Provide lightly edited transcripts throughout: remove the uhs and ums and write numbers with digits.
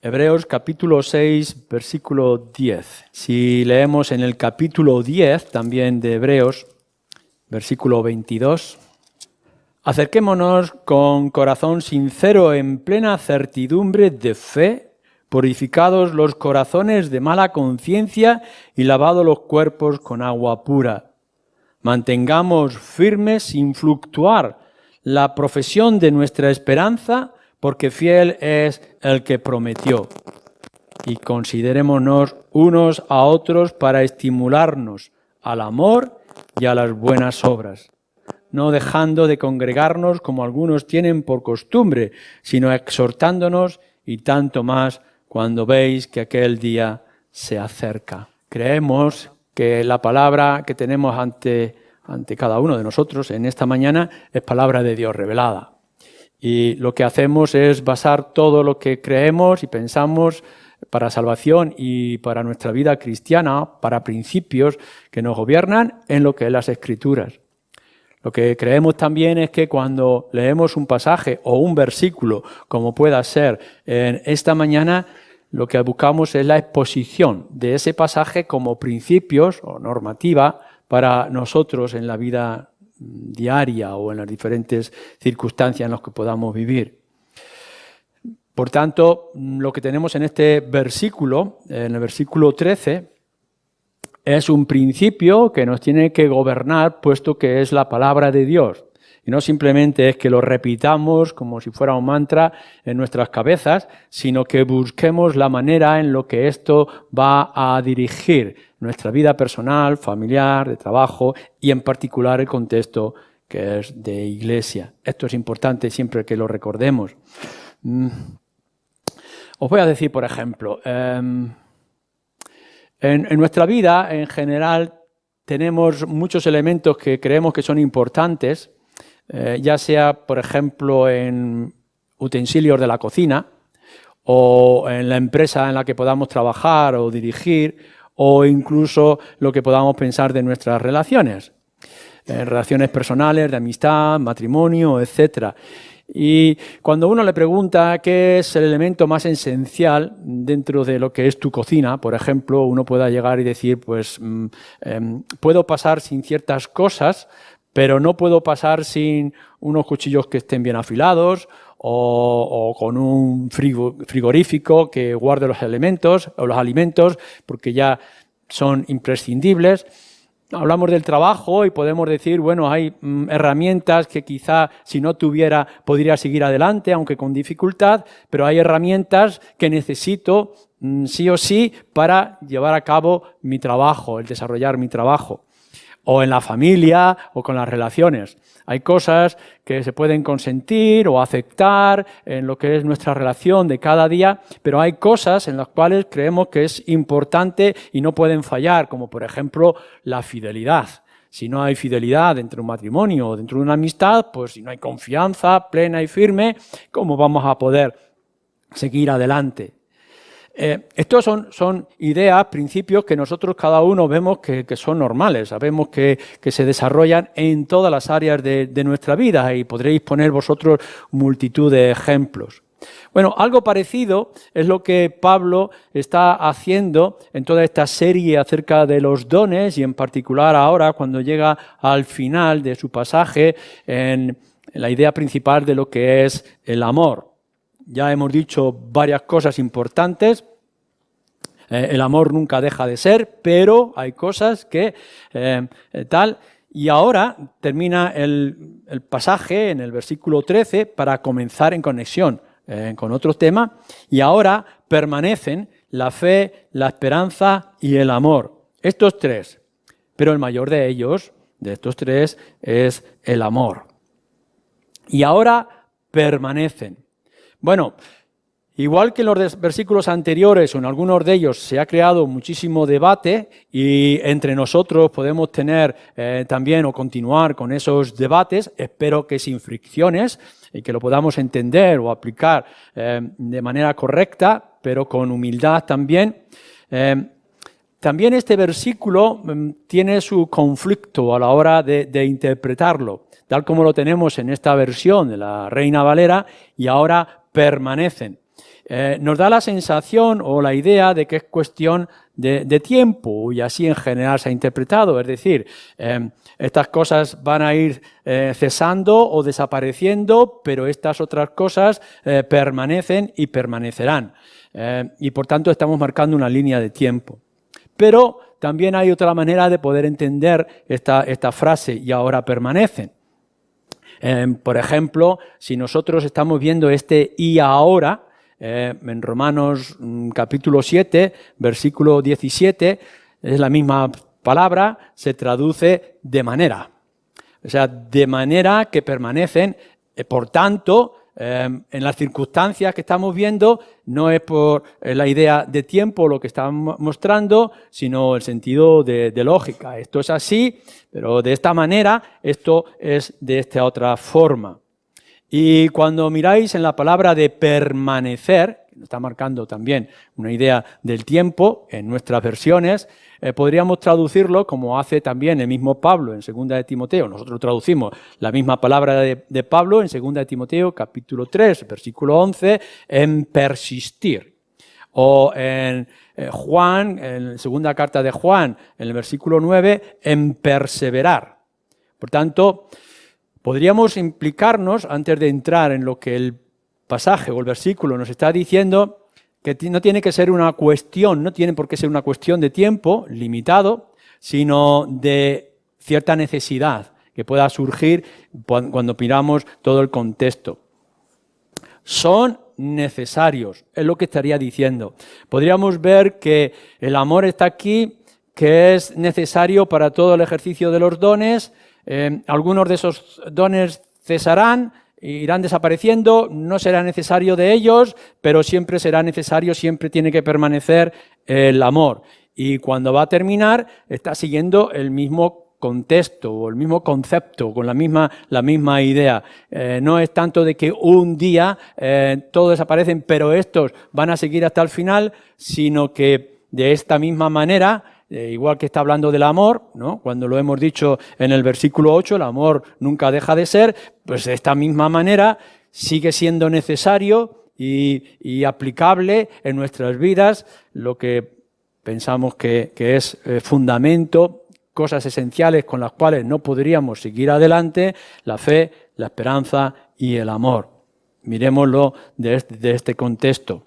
Hebreos capítulo 6, versículo 10. Si leemos en el capítulo 10 también de Hebreos, versículo 22. Acerquémonos con corazón sincero en plena certidumbre de fe, purificados los corazones de mala conciencia y lavados los cuerpos con agua pura. Mantengamos firmes sin fluctuar la profesión de nuestra esperanza, porque fiel es el que prometió. Y considerémonos unos a otros para estimularnos al amor y a las buenas obras, no dejando de congregarnos como algunos tienen por costumbre, sino exhortándonos, y tanto más cuando veis que aquel día se acerca. Creemos que la palabra que tenemos ante cada uno de nosotros en esta mañana es palabra de Dios revelada. Y lo que hacemos es basar todo lo que creemos y pensamos para salvación y para nuestra vida cristiana, para principios que nos gobiernan, en lo que es las Escrituras. Lo que creemos también es que cuando leemos un pasaje o un versículo, como pueda ser en esta mañana, lo que buscamos es la exposición de ese pasaje como principios o normativa para nosotros en la vida diaria o en las diferentes circunstancias en las que podamos vivir. Por tanto, lo que tenemos en este versículo, en el versículo 13, es un principio que nos tiene que gobernar, puesto que es la palabra de Dios. Y no simplemente es que lo repitamos como si fuera un mantra en nuestras cabezas, sino que busquemos la manera en lo que esto va a dirigir nuestra vida personal, familiar, de trabajo y en particular el contexto que es de iglesia. Esto es importante siempre que lo recordemos. Os voy a decir, por ejemplo, en nuestra vida en general tenemos muchos elementos que creemos que son importantes, ya sea, por ejemplo, en utensilios de la cocina o en la empresa en la que podamos trabajar o dirigir, o incluso lo que podamos pensar de nuestras relaciones, relaciones personales, de amistad, matrimonio, etc. Y cuando uno le pregunta qué es el elemento más esencial dentro de lo que es tu cocina, por ejemplo, uno pueda llegar y decir, pues, puedo pasar sin ciertas cosas, pero no puedo pasar sin unos cuchillos que estén bien afilados o con un frigorífico que guarde los elementos o los alimentos porque ya son imprescindibles. Hablamos del trabajo y podemos decir, bueno, hay herramientas que quizá si no tuviera podría seguir adelante, aunque con dificultad, pero hay herramientas que necesito sí o sí para llevar a cabo mi trabajo, el desarrollar mi trabajo. O en la familia o con las relaciones. Hay cosas que se pueden consentir o aceptar en lo que es nuestra relación de cada día, pero hay cosas en las cuales creemos que es importante y no pueden fallar, como por ejemplo la fidelidad. Si no hay fidelidad dentro de un matrimonio o dentro de una amistad, pues si no hay confianza plena y firme, ¿cómo vamos a poder seguir adelante? Estos son ideas, principios que nosotros cada uno vemos que son normales, sabemos que se desarrollan en todas las áreas de nuestra vida y podréis poner vosotros multitud de ejemplos. Bueno, algo parecido es lo que Pablo está haciendo en toda esta serie acerca de los dones y en particular ahora cuando llega al final de su pasaje en la idea principal de lo que es el amor. Ya hemos dicho varias cosas importantes. El amor nunca deja de ser, pero hay cosas que tal. Y ahora termina el pasaje en el versículo 13 para comenzar en conexión con otro tema. Y ahora permanecen la fe, la esperanza y el amor. Estos tres. Pero el mayor de ellos, de estos tres, es el amor. Y ahora permanecen. Bueno, igual que en los versículos anteriores o en algunos de ellos se ha creado muchísimo debate y entre nosotros podemos tener también o continuar con esos debates, espero que sin fricciones y que lo podamos entender o aplicar de manera correcta, pero con humildad también. También este versículo tiene su conflicto a la hora de interpretarlo, tal como lo tenemos en esta versión de la Reina Valera y ahora permanecen. nos da la sensación o la idea de que es cuestión de tiempo, y así en general se ha interpretado. Es decir, estas cosas van a ir cesando o desapareciendo, pero estas otras cosas permanecen y permanecerán. Y por tanto estamos marcando una línea de tiempo. Pero también hay otra manera de poder entender esta frase, y ahora permanecen. Por ejemplo, si nosotros estamos viendo este y ahora, en Romanos capítulo 7, versículo 17, es la misma palabra, se traduce de manera. O sea, de manera que permanecen, por tanto, en las circunstancias que estamos viendo, no es por la idea de tiempo lo que estamos mostrando, sino el sentido de lógica. Esto es así, pero de esta manera, esto es de esta otra forma. Y cuando miráis en la palabra de permanecer, que nos está marcando también una idea del tiempo en nuestras versiones, podríamos traducirlo como hace también el mismo Pablo en 2 de Timoteo. Nosotros traducimos la misma palabra de Pablo en 2 de Timoteo, capítulo 3, versículo 11, en persistir. O en Juan, en la segunda carta de Juan, en el versículo 9, en perseverar. Por tanto, podríamos implicarnos, antes de entrar en lo que el pasaje o el versículo nos está diciendo, que no tiene que ser una cuestión, no tiene por qué ser una cuestión de tiempo limitado, sino de cierta necesidad que pueda surgir cuando miramos todo el contexto. Son necesarios, es lo que estaría diciendo. Podríamos ver que el amor está aquí, que es necesario para todo el ejercicio de los dones. Algunos de esos dones cesarán, irán desapareciendo, no será necesario de ellos, pero siempre será necesario, siempre tiene que permanecer el amor. Y cuando va a terminar, está siguiendo el mismo contexto o el mismo concepto, con la misma idea. No es tanto de que un día todos desaparecen, pero estos van a seguir hasta el final, sino que de esta misma manera, igual que está hablando del amor, ¿no? Cuando lo hemos dicho en el versículo 8, el amor nunca deja de ser, pues de esta misma manera sigue siendo necesario y aplicable en nuestras vidas lo que pensamos que es fundamento, cosas esenciales con las cuales no podríamos seguir adelante: la fe, la esperanza y el amor. Miremoslo de este contexto.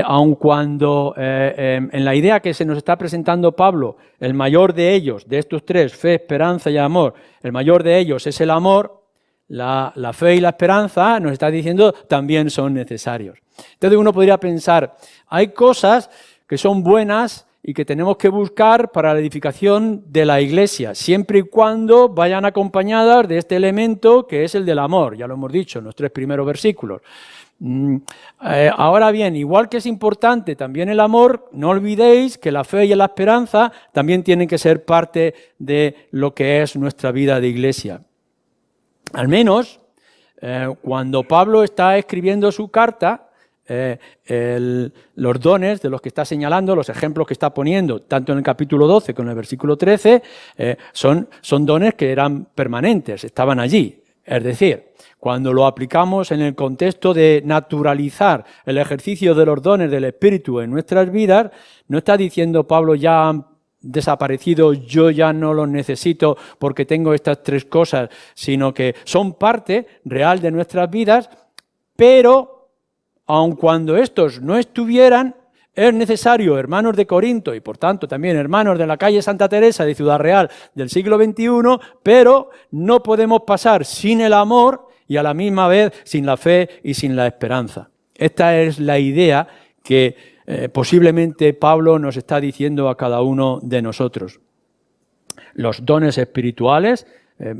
Aun cuando en la idea que se nos está presentando Pablo, el mayor de ellos, de estos tres, fe, esperanza y amor, el mayor de ellos es el amor, la fe y la esperanza, nos está diciendo, también son necesarios. Entonces uno podría pensar, hay cosas que son buenas y que tenemos que buscar para la edificación de la iglesia, siempre y cuando vayan acompañadas de este elemento que es el del amor. Ya lo hemos dicho en los 3 primeros versículos. Ahora bien, igual que es importante también el amor, no olvidéis que la fe y la esperanza también tienen que ser parte de lo que es nuestra vida de iglesia. Al menos cuando Pablo está escribiendo su carta, los dones de los que está señalando, los ejemplos que está poniendo, tanto en el capítulo 12 como en el versículo 13, son dones que eran permanentes, estaban allí. Es decir, cuando lo aplicamos en el contexto de naturalizar el ejercicio de los dones del Espíritu en nuestras vidas, no está diciendo Pablo, ya han desaparecido, yo ya no los necesito porque tengo estas 3 cosas, sino que son parte real de nuestras vidas, pero aun cuando estos no estuvieran, es necesario, hermanos de Corinto y por tanto también hermanos de la calle Santa Teresa de Ciudad Real del siglo XXI, pero no podemos pasar sin el amor y a la misma vez sin la fe y sin la esperanza. Esta es la idea que posiblemente Pablo nos está diciendo a cada uno de nosotros. Los dones espirituales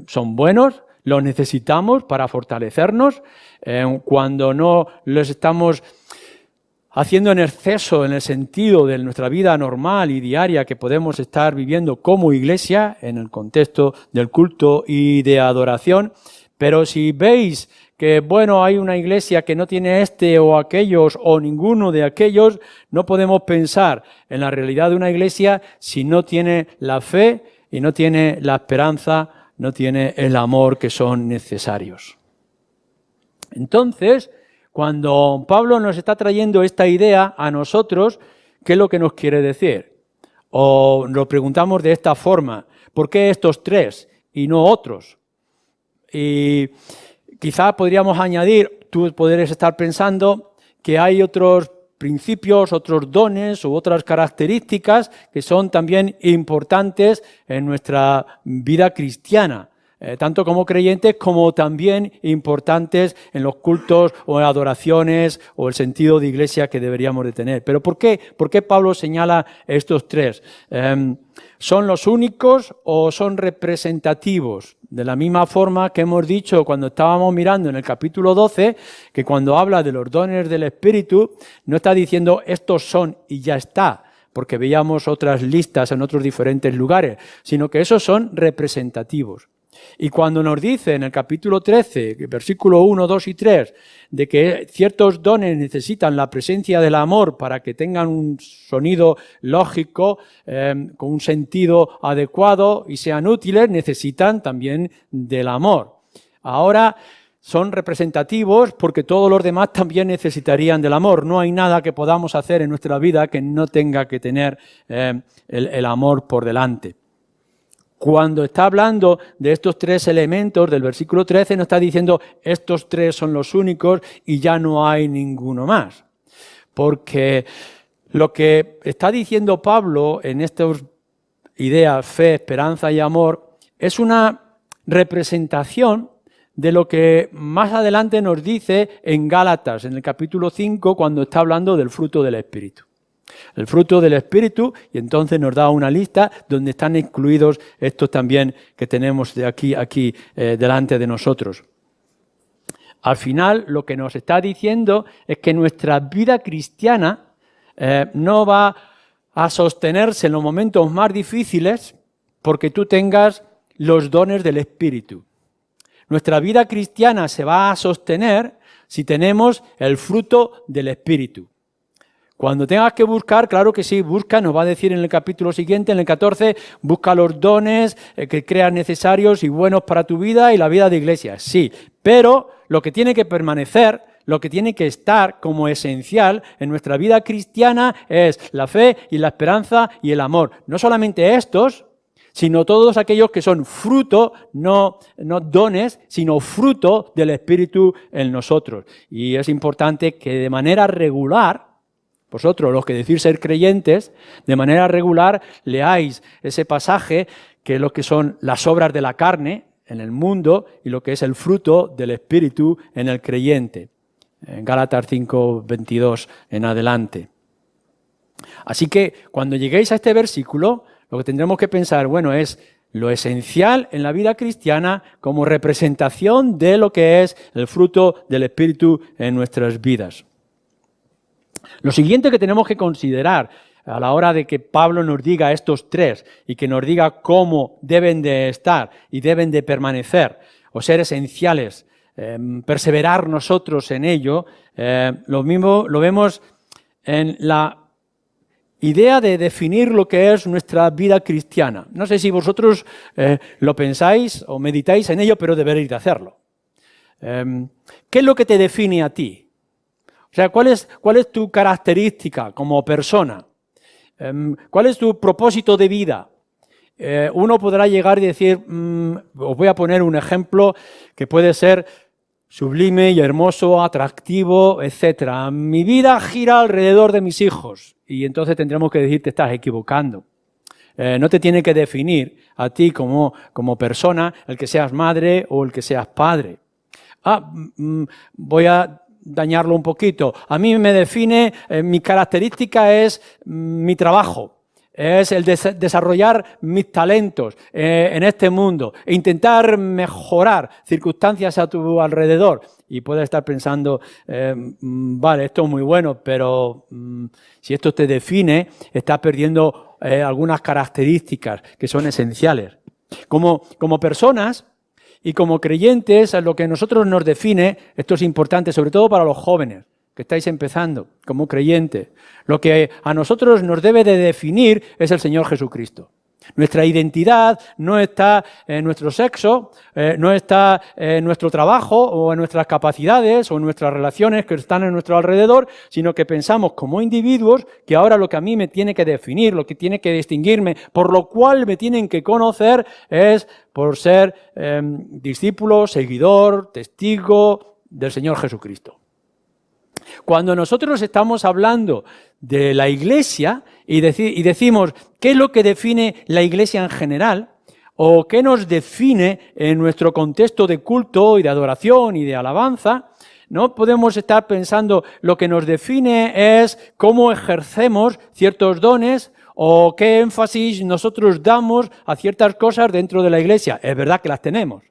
son buenos, los necesitamos para fortalecernos. Cuando no los estamos haciendo en exceso en el sentido de nuestra vida normal y diaria que podemos estar viviendo como iglesia en el contexto del culto y de adoración. Pero si veis que, bueno, hay una iglesia que no tiene este o aquellos o ninguno de aquellos, no podemos pensar en la realidad de una iglesia si no tiene la fe y no tiene la esperanza, no tiene el amor que son necesarios. Entonces, Cuando Pablo nos está trayendo esta idea a nosotros, ¿qué es lo que nos quiere decir? O nos preguntamos de esta forma, ¿por qué estos tres y no otros? Y quizá podríamos añadir, tú podrías estar pensando que hay otros principios, otros dones u otras características que son también importantes en nuestra vida cristiana, tanto como creyentes como también importantes en los cultos o en adoraciones o el sentido de iglesia que deberíamos de tener. Pero ¿por qué Pablo señala estos tres? ¿Son los únicos o son representativos? De la misma forma que hemos dicho cuando estábamos mirando en el capítulo 12, que cuando habla de los dones del Espíritu, no está diciendo estos son y ya está, porque veíamos otras listas en otros diferentes lugares, sino que esos son representativos. Y cuando nos dice en el capítulo 13, versículo 1, 2 y 3, de que ciertos dones necesitan la presencia del amor para que tengan un sonido lógico, con un sentido adecuado y sean útiles, necesitan también del amor. Ahora son representativos porque todos los demás también necesitarían del amor. No hay nada que podamos hacer en nuestra vida que no tenga que tener el amor por delante. Cuando está hablando de estos tres elementos del versículo 13, no está diciendo estos tres son los únicos y ya no hay ninguno más. Porque lo que está diciendo Pablo en estas ideas, fe, esperanza y amor, es una representación de lo que más adelante nos dice en Gálatas, en el capítulo 5, cuando está hablando del fruto del Espíritu. El fruto del Espíritu, y entonces nos da una lista donde están incluidos estos también que tenemos de aquí delante de nosotros. Al final, lo que nos está diciendo es que nuestra vida cristiana no va a sostenerse en los momentos más difíciles porque tú tengas los dones del Espíritu. Nuestra vida cristiana se va a sostener si tenemos el fruto del Espíritu. Cuando tengas que buscar, claro que sí, busca, nos va a decir en el capítulo siguiente, en el 14, busca los dones que creas necesarios y buenos para tu vida y la vida de iglesia. Sí, pero lo que tiene que permanecer, lo que tiene que estar como esencial en nuestra vida cristiana es la fe y la esperanza y el amor. No solamente estos, sino todos aquellos que son fruto, no dones, sino fruto del Espíritu en nosotros. Y es importante que de manera regular, vosotros, los que decís ser creyentes, de manera regular leáis ese pasaje que es lo que son las obras de la carne en el mundo y lo que es el fruto del Espíritu en el creyente. En Gálatas 5, 22 en adelante. Así que cuando lleguéis a este versículo, lo que tendremos que pensar, bueno, es lo esencial en la vida cristiana como representación de lo que es el fruto del Espíritu en nuestras vidas. Lo siguiente que tenemos que considerar a la hora de que Pablo nos diga estos tres y que nos diga cómo deben de estar y deben de permanecer o ser esenciales, perseverar nosotros en ello, lo mismo lo vemos en la idea de definir lo que es nuestra vida cristiana. No sé si vosotros lo pensáis o meditáis en ello, pero deberéis de hacerlo. ¿Qué es lo que te define a ti? O sea, ¿cuál es tu característica como persona? ¿Cuál es tu propósito de vida? Uno podrá llegar y decir, os voy a poner un ejemplo que puede ser sublime y hermoso, atractivo, etc. Mi vida gira alrededor de mis hijos. Y entonces tendremos que decir, te estás equivocando. No te tiene que definir a ti como persona el que seas madre o el que seas padre. Voy a dañarlo un poquito. A mí me define, mi característica es mi trabajo, es el desarrollar mis talentos en este mundo e intentar mejorar circunstancias a tu alrededor. Y puedes estar pensando, vale, esto es muy bueno, pero si esto te define, estás perdiendo algunas características que son esenciales. Como personas y como creyentes, lo que a nosotros nos define, esto es importante, sobre todo para los jóvenes que estáis empezando como creyentes, lo que a nosotros nos debe de definir es el Señor Jesucristo. Nuestra identidad no está en nuestro sexo, no está en nuestro trabajo o en nuestras capacidades o en nuestras relaciones que están en nuestro alrededor, sino que pensamos como individuos que ahora lo que a mí me tiene que definir, lo que tiene que distinguirme, por lo cual me tienen que conocer es por ser discípulo, seguidor, testigo del Señor Jesucristo. Cuando nosotros estamos hablando de la Iglesia y decimos qué es lo que define la Iglesia en general o qué nos define en nuestro contexto de culto y de adoración y de alabanza, no podemos estar pensando lo que nos define es cómo ejercemos ciertos dones o qué énfasis nosotros damos a ciertas cosas dentro de la Iglesia. Es verdad que las tenemos.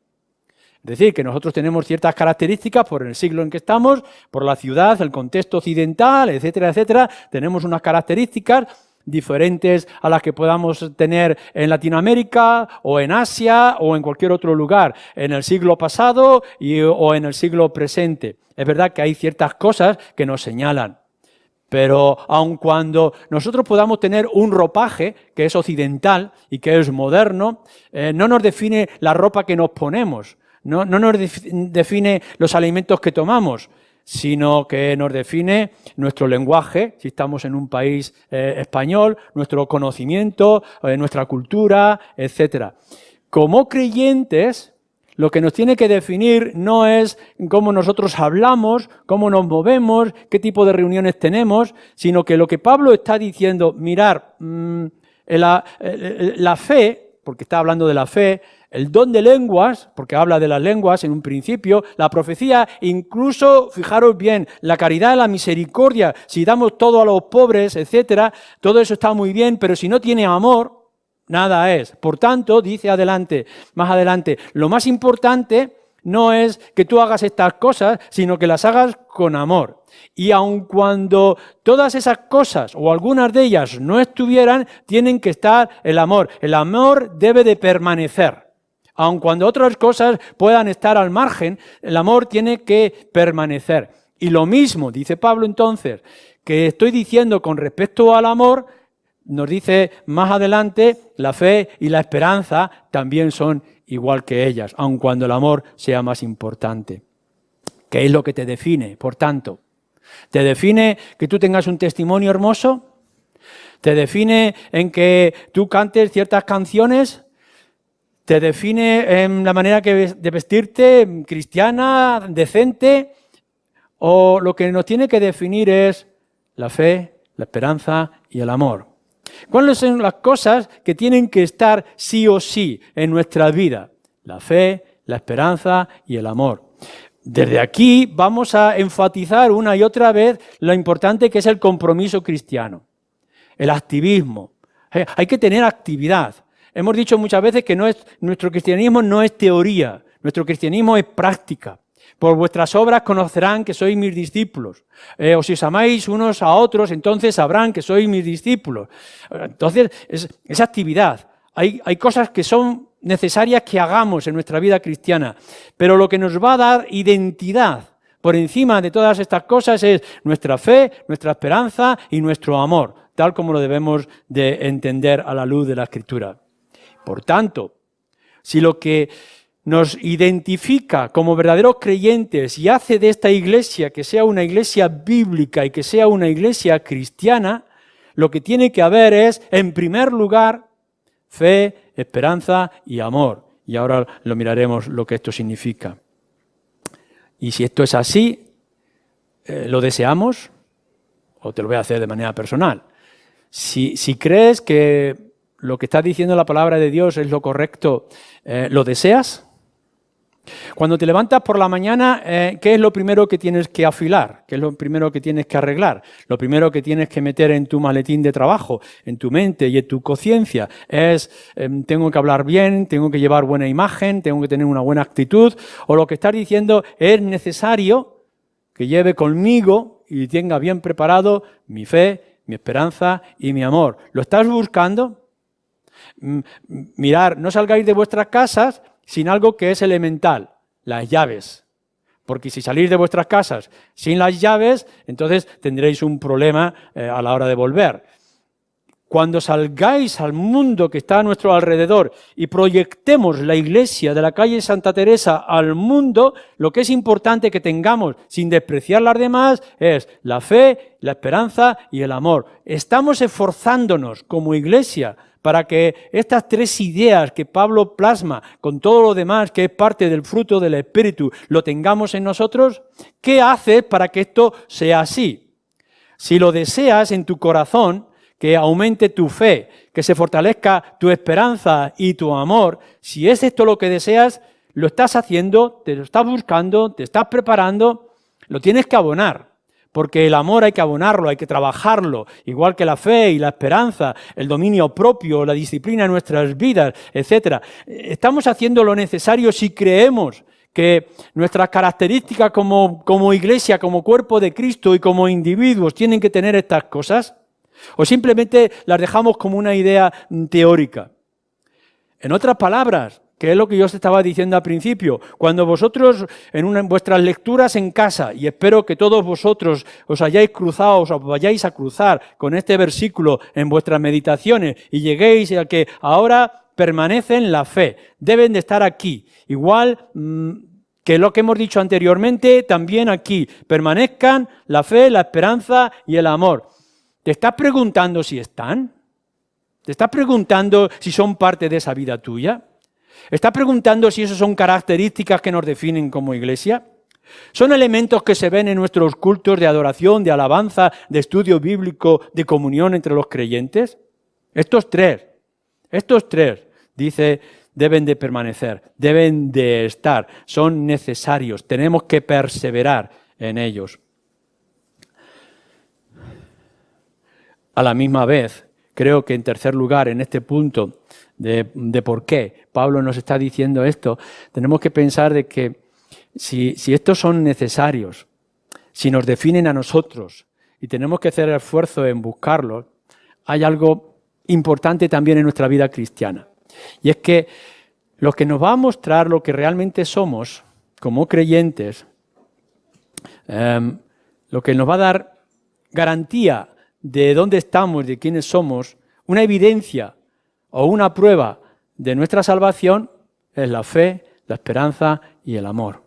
Es decir, que nosotros tenemos ciertas características por el siglo en que estamos, por la ciudad, el contexto occidental, etcétera, etcétera. Tenemos unas características diferentes a las que podamos tener en Latinoamérica o en Asia o en cualquier otro lugar, en el siglo pasado o en el siglo presente. Es verdad que hay ciertas cosas que nos señalan. Pero aun cuando nosotros podamos tener un ropaje que es occidental y que es moderno, no nos define la ropa que nos ponemos. No nos define los alimentos que tomamos, sino que nos define nuestro lenguaje, si estamos en un país español, nuestro conocimiento, nuestra cultura, etc. Como creyentes, lo que nos tiene que definir no es cómo nosotros hablamos, cómo nos movemos, qué tipo de reuniones tenemos, sino que lo que Pablo está diciendo, mirar, la fe, porque está hablando de la fe, el don de lenguas, porque habla de las lenguas en un principio, la profecía, incluso, fijaros bien, la caridad, la misericordia, si damos todo a los pobres, etcétera, todo eso está muy bien, pero si no tiene amor, nada es. Por tanto, dice más adelante, lo más importante no es que tú hagas estas cosas, sino que las hagas con amor. Y aun cuando todas esas cosas o algunas de ellas no estuvieran, tienen que estar el amor. El amor debe de permanecer. Aun cuando otras cosas puedan estar al margen, el amor tiene que permanecer. Y lo mismo, dice Pablo entonces, que estoy diciendo con respecto al amor, nos dice más adelante, la fe y la esperanza también son igual que ellas, aun cuando el amor sea más importante. ¿Qué es lo que te define, por tanto? ¿Te define que tú tengas un testimonio hermoso? ¿Te define en que tú cantes ciertas canciones? ¿Te define en la manera de vestirte, cristiana, decente? ¿O lo que nos tiene que definir es la fe, la esperanza y el amor? ¿Cuáles son las cosas que tienen que estar sí o sí en nuestra vida? La fe, la esperanza y el amor. Desde aquí vamos a enfatizar una y otra vez lo importante que es el compromiso cristiano, el activismo. Hay que tener actividad. Hemos dicho muchas veces que nuestro cristianismo no es teoría, nuestro cristianismo es práctica. Por vuestras obras conocerán que sois mis discípulos. O si os amáis unos a otros, entonces sabrán que sois mis discípulos. Entonces, es actividad. Hay cosas que son necesarias que hagamos en nuestra vida cristiana. Pero lo que nos va a dar identidad por encima de todas estas cosas es nuestra fe, nuestra esperanza y nuestro amor, tal como lo debemos de entender a la luz de la Escritura. Por tanto, si lo que nos identifica como verdaderos creyentes y hace de esta iglesia que sea una iglesia bíblica y que sea una iglesia cristiana, lo que tiene que haber es, en primer lugar, fe, esperanza y amor. Y ahora lo miraremos lo que esto significa. Y si esto es así, ¿lo deseamos? O te lo voy a hacer de manera personal. Si crees que lo que está diciendo la palabra de Dios es lo correcto, ¿lo deseas? Cuando te levantas por la mañana, ¿qué es lo primero que tienes que afilar? ¿Qué es lo primero que tienes que arreglar? Lo primero que tienes que meter en tu maletín de trabajo, en tu mente y en tu conciencia es tengo que hablar bien, tengo que llevar buena imagen, tengo que tener una buena actitud, o lo que estás diciendo es necesario que lleve conmigo y tenga bien preparado mi fe, mi esperanza y mi amor. ¿Lo estás buscando? Mirad, no salgáis de vuestras casas sin algo que es elemental, las llaves. Porque si salís de vuestras casas sin las llaves, entonces tendréis un problema a la hora de volver. cuando salgáis al mundo que está a nuestro alrededor y proyectemos la iglesia de la calle Santa Teresa al mundo, lo que es importante que tengamos, sin despreciar las demás, es la fe, la esperanza y el amor. Estamos esforzándonos como iglesia para que estas tres ideas que Pablo plasma con todo lo demás que es parte del fruto del Espíritu, lo tengamos en nosotros. ¿Qué haces para que esto sea así? Si lo deseas en tu corazón, que aumente tu fe, que se fortalezca tu esperanza y tu amor, si es esto lo que deseas, lo estás haciendo, te lo estás buscando, te estás preparando, lo tienes que abonar, porque el amor hay que abonarlo, hay que trabajarlo, igual que la fe y la esperanza, el dominio propio, la disciplina en nuestras vidas, etc. Estamos haciendo lo necesario si creemos que nuestras características como iglesia, como cuerpo de Cristo y como individuos tienen que tener estas cosas. ¿O simplemente las dejamos como una idea teórica? En otras palabras, que es lo que yo os estaba diciendo al principio, cuando vosotros en vuestras lecturas en casa, y espero que todos vosotros os hayáis cruzado, os vayáis a cruzar con este versículo en vuestras meditaciones y lleguéis a que ahora permanecen la fe, deben de estar aquí, igual que lo que hemos dicho anteriormente, también aquí, permanezcan la fe, la esperanza y el amor. ¿Te estás preguntando si están? ¿Te estás preguntando si son parte de esa vida tuya? ¿Estás preguntando si esas son características que nos definen como iglesia? ¿Son elementos que se ven en nuestros cultos de adoración, de alabanza, de estudio bíblico, de comunión entre los creyentes? Estos tres, dice, deben de permanecer, deben de estar, son necesarios, tenemos que perseverar en ellos. A la misma vez, creo que en tercer lugar, en este punto de por qué Pablo nos está diciendo esto, tenemos que pensar de que si estos son necesarios, si nos definen a nosotros y tenemos que hacer el esfuerzo en buscarlos, hay algo importante también en nuestra vida cristiana. Y es que lo que nos va a mostrar lo que realmente somos como creyentes, lo que nos va a dar garantía de dónde estamos, de quiénes somos, una evidencia o una prueba de nuestra salvación es la fe, la esperanza y el amor.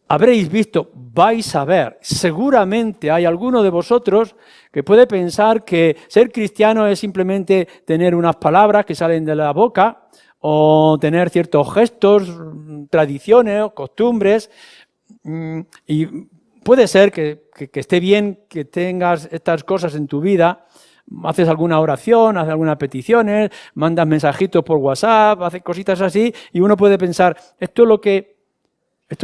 Habréis visto, vais a ver, seguramente hay alguno de vosotros que puede pensar que ser cristiano es simplemente tener unas palabras que salen de la boca o tener ciertos gestos, tradiciones o costumbres, y puede ser que esté bien que tengas estas cosas en tu vida, haces alguna oración, haces algunas peticiones, mandas mensajitos por WhatsApp, haces cositas así, y uno puede pensar, ¿esto es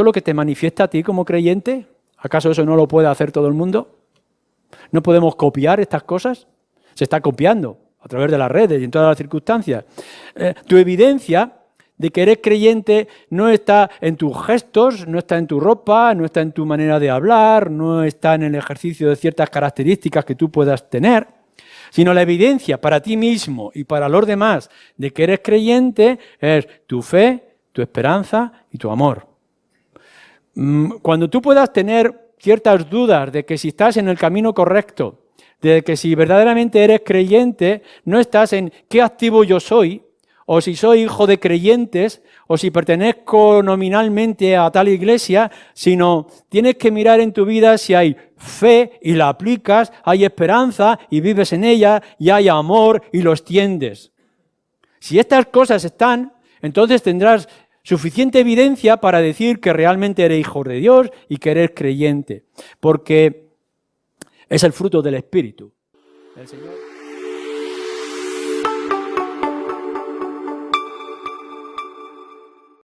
lo que te manifiesta a ti como creyente? ¿Acaso eso no lo puede hacer todo el mundo? ¿No podemos copiar estas cosas? Se está copiando a través de las redes y en todas las circunstancias. Tu evidencia de que eres creyente no está en tus gestos, no está en tu ropa, no está en tu manera de hablar, no está en el ejercicio de ciertas características que tú puedas tener, sino la evidencia para ti mismo y para los demás de que eres creyente es tu fe, tu esperanza y tu amor. Cuando tú puedas tener ciertas dudas de que si estás en el camino correcto, de que si verdaderamente eres creyente, no estás en qué activo yo soy, o si soy hijo de creyentes, o si pertenezco nominalmente a tal iglesia, sino tienes que mirar en tu vida si hay fe y la aplicas, hay esperanza y vives en ella, y hay amor y lo extiendes. Si estas cosas están, entonces tendrás suficiente evidencia para decir que realmente eres hijo de Dios y que eres creyente, porque es el fruto del Espíritu. El Señor...